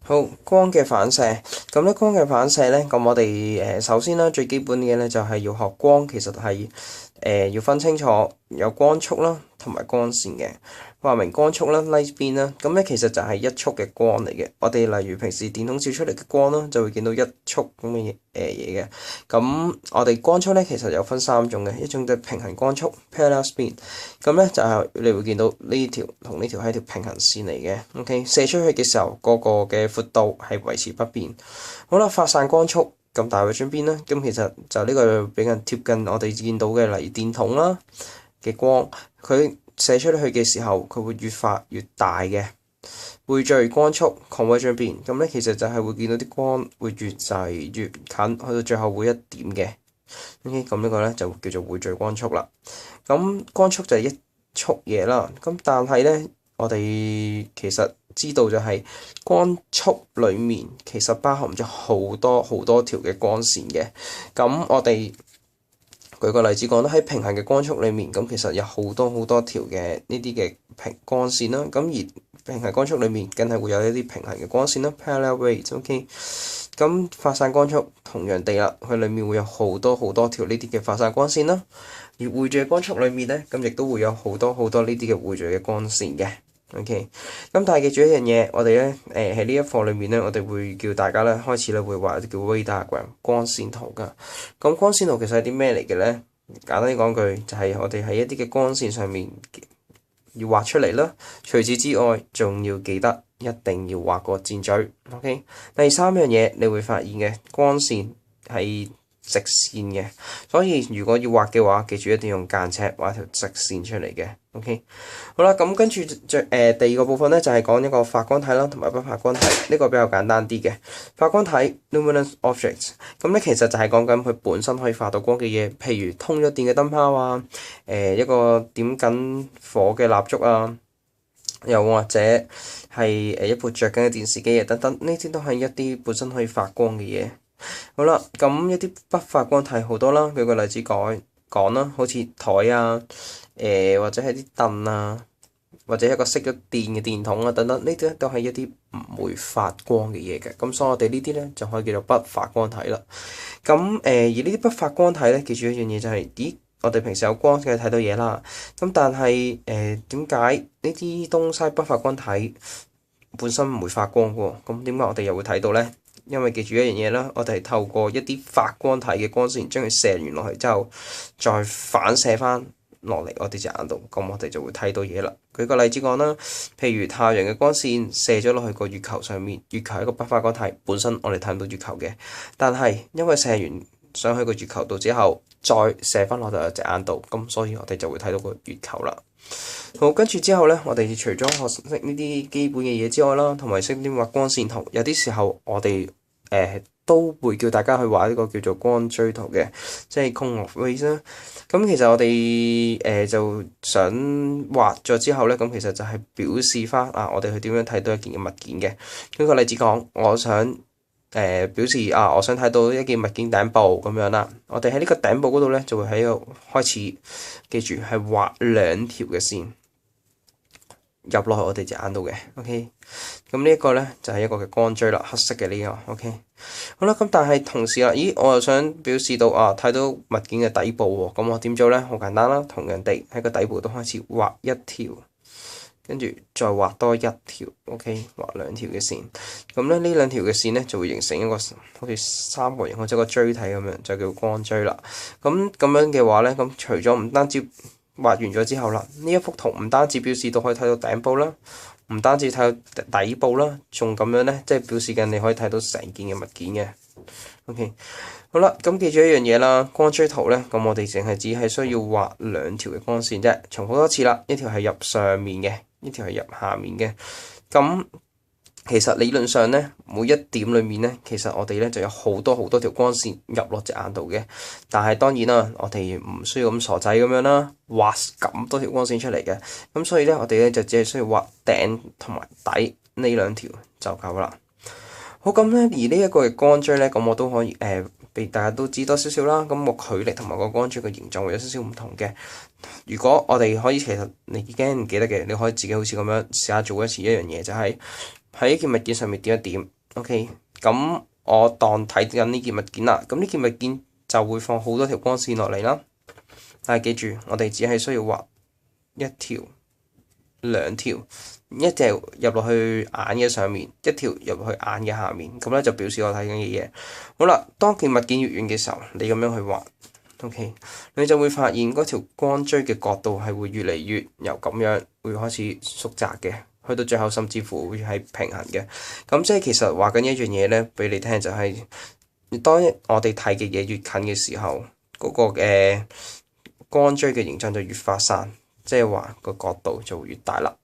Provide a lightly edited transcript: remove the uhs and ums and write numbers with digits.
好，光嘅反射，咁咧光嘅反射咧，咁我哋首先啦，最基本嘅咧就係要學光，其實係要分清楚有光速啦，同埋光線嘅。話明光速啦 ，light beam 啦，咁咧其實就係一束嘅光嚟嘅。我哋例如平時電筒照出嚟嘅光啦，就會見到一束咁嘅嘢嘅。咁我哋光速咧其實有分3種嘅，一種就係平行光速 parallel beam，咁咧就係你會見到呢條同呢條係條平行線嚟嘅。OK， 射出去嘅時候，個嘅闊度係維持不變。好啦，發散光速咁大會轉邊啦，咁其實就呢個比較貼近我哋見到嘅，例如電筒啦嘅光，佢射出去嘅時候，佢會越發越大嘅。匯聚光速 convergence beam，咁咧其實就係會見到啲光會越滯越近，去到最後會一點嘅。OK， 咁呢個咧就叫做匯聚光速啦。咁光速就係一束嘢啦。咁但係咧，我哋其實知道就係光速裡面其實包含咗好多好多條嘅光線嘅。咁我哋舉個例子講啦，喺平行嘅光速裡面，咁其實有好多好多條嘅呢啲嘅光線啦。咁而平行光速裡面，梗係會有一啲平行嘅光線啦 ，parallel rays。OK， 咁發散光速同樣地啦，佢裡面會有好多好多條呢啲嘅發散光線啦。而匯聚光速裡面咧，咁亦都會有好多好多呢啲嘅匯聚嘅光線嘅。OK， 咁但係記住一樣嘢，我哋咧喺呢一課裏面咧，我哋會叫大家咧開始咧會畫叫 ray diagram 光線圖㗎。咁光線圖其實係啲咩嚟嘅咧？簡單啲講句，就係我哋喺一啲嘅光線上面要畫出嚟啦。除此之外，仲要記得一定要畫個箭嘴。OK， 第3樣嘢你會發現嘅光線係直線嘅，所以如果要畫嘅話，記住一定要用間尺畫條直線出嚟嘅。OK， 好啦，咁跟住第二個部分咧就係講一個發光體啦，同埋不發光體，呢個比較簡單啲嘅。發光體 luminous objects， 咁咧其實就係講緊佢本身可以發到光嘅嘢，譬如通咗電嘅燈泡啊，一個點緊火嘅蠟燭啊，又或者係一部着緊嘅電視機啊等等，呢啲都係一啲本身可以發光嘅嘢。好啦，咁一啲不發光體好多啦，舉個例子講啦，好似台啊，或者係啲凳啊，或者一個熄咗電嘅電筒啊等等，呢啲都係一啲唔會發光嘅嘢嘅。咁所以我哋呢啲咧就可以叫做不發光體啦。咁而呢啲不發光體咧，記住一樣嘢就係，咦，我哋平時有光嘅睇到嘢啦。咁但係點解呢啲東西不發光體本身唔會發光喎？咁點解我哋又會睇到咧？因為記住一樣嘢啦，我哋係透過一啲發光體嘅光線將佢射完落去之後，再反射翻落嚟我哋隻眼度，咁我哋就會睇到嘢啦。舉個例子講啦，譬如太陽嘅光線射咗落去個月球上面，月球係一個不發光體，本身我哋睇唔到月球嘅，但係因為射完上去個月球度之後，再射翻落嚟隻眼度，咁所以我哋就會睇到個月球啦。好，跟住之後咧，我哋除咗學識呢啲基本嘅嘢之外啦，同埋識啲畫光線圖，有啲時候我哋都會叫大家去畫呢個叫做光追圖嘅，即係 cone of rays 啦。咁其實我哋就想畫咗之後咧，咁其實就係表示翻我哋去點樣睇到一件嘅物件嘅。舉個例子講，我想表示我想睇到一件物件頂部咁樣啦。我哋喺呢個頂部嗰度咧，就會喺度開始記住係畫2條嘅線入落去我哋隻眼度嘅。OK， 咁呢一個咧就係一個嘅光追啦，黑色嘅呢個。OK， 好啦，咁但係同時咦，我又想表示到睇到物件嘅底部喎，咁我點做咧？好簡單啦，同樣地喺個底部都開始畫1條。跟住再畫多1條 ，OK， 畫2條嘅線。咁咧呢2條嘅線咧就會形成一個好似3角形或者個錐體咁樣，就叫光錐啦。咁樣嘅話咧，咁除咗唔單止畫完咗之後啦，呢一幅圖唔單止表示到可以睇到頂部啦，唔單止睇到底部啦，仲咁樣咧，即係表示緊你可以睇到成件嘅物件嘅。OK， 好啦，咁記住一樣嘢啦，光追圖咧，咁我哋淨係只係需要畫2條嘅光線啫，重複多次啦，一條係入上面嘅。呢條係入下面嘅，咁其實理論上咧，每一點裏面咧，其實我哋咧就有好多好多條光線入落隻眼度嘅。但係當然啦，我哋唔需要咁傻仔咁樣啦，畫咁多條光線出嚟嘅。咁所以咧，我哋咧就只係需要畫頂同埋底呢2條就夠啦。好，咁咧，而呢一個嘅光錐咧，咁我都可以俾大家都知多少少啦。咁個距離同埋個光錐嘅形狀會有少少唔同嘅。如果我哋可以，其實你已經唔記得嘅，你可以自己好似咁樣試下做一次一樣嘢，就係喺一件物件上面點一點， OK，咁我當睇緊呢件物件啦，咁呢件物件就會放好多條光線落嚟啦。但係記住，我哋只係需要畫一條、兩條，一條入落去眼嘅上面，一條入去眼嘅下面，咁咧就表示我睇緊嘅嘢。好啦，當件物件越遠嘅時候，你咁樣去畫，OK，你就會發現嗰條光追嘅角度係會越嚟越由咁樣會開始縮窄嘅，去到最後甚至乎會係平衡嘅。咁即係其實話緊一樣嘢咧，俾你聽就係、當我哋睇嘅嘢越近嘅時候，嗰、個光追嘅形狀就越發散，即係話個角度就會越大啦。